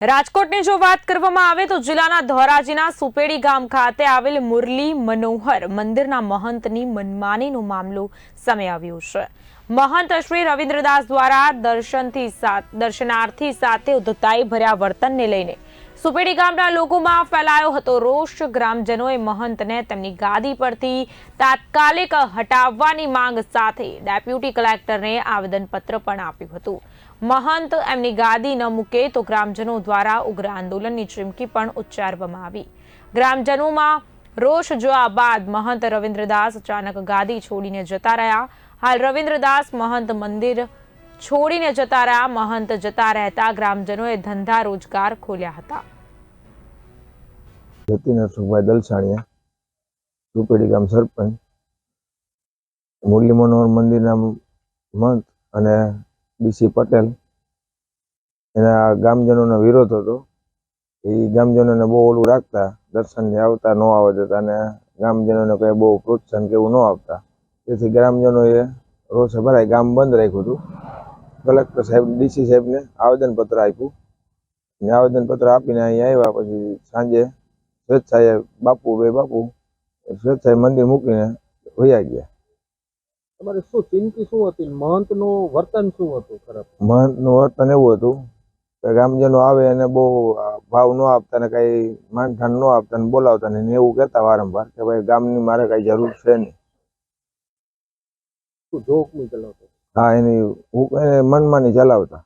રાજકોટની જો વાત કરવામાં આવે તો જિલ્લાના ધોરાજીના સુપેડી ગામ ખાતે આવેલ મુરલી મનોહર મંદિરના મહંતની મનમાનીનો મામલો સામે આવ્યો છે। મહંત શ્રી રવિન્દ્રદાસ દ્વારા દર્શનાર્થી સાથે ઉદ્ધતાઈ ભર્યા વર્તનને લઈને સુપેડી ગામના લોકોમાં ફેલાયો હતો રોષ। ગ્રામજનોએ મહંતને તેમની ગાદી પરથી તાત્કાલિક હટાવવાની માંગ સાથે ડેપ્યુટી કલેક્ટરને આવેદનપત્ર પણ આપ્યું હતું। મહંત એમની ગાદી ન મૂકે તો ગ્રામજનો દ્વારા ઉગ્ર આંદોલનની ચીમકી પણ ઉચ્ચારવામાં આવી। ગ્રામજનોમાં રોષ જોયા બાદ મહંત રવિન્દ્રદાસ અચાનક ગાદી છોડીને જતા રહ્યા। હાલ રવિન્દ્રદાસ મહંત મંદિર છોડીને જતા રહ્યા। મહંત જતા રહેતા ગ્રામજનોએ ધંધા રોજગાર ખોલ્યા હતા। જતીન અશોકભાઈ દલસાણીયા, સુપેડી ગામ સરપંચ, મુરલી મનોહર મંદિરના મહંત અને ડીસી પટેલ એના ગામજનોનો વિરોધ હતો। એ ગામજનોને બહુ ઓલું રાખતા, દર્શનને આવતા ન આવવા દેતા અને ગામજનોને કંઈ બહુ પ્રોત્સાહન કે એવું ન આપતા। તેથી ગ્રામજનોએ રોષે ભરાઈ ગામ બંધ રાખ્યું હતું। કલેક્ટર સાહેબ ડીસી સાહેબને આવેદનપત્ર આપ્યું અને આવેદનપત્ર આપીને અહીંયા આવ્યા। પછી સાંજે સ્વેચ્છાએ બાપુ સ્વેચ્છાએ મંદિર મૂકીને વયા ગયા। તમારે શું ચિંતા શું હતી? મહંતનું વર્તન શું હતું ખરાબ? મહંતનું વર્તન એવું હતું કે ગામજનો આવે અને બહુ ભાવ ન આપતા ને કઈ માનઠાણ ન આપતા ને બોલાવતા ને એવું કહેતા વારંવાર કે ભાઈ ગામની મારે કઈ જરૂર છે નહીં। શું જોક નહીં ચલાવતો? હા, એને મનમાની ચલાવતા।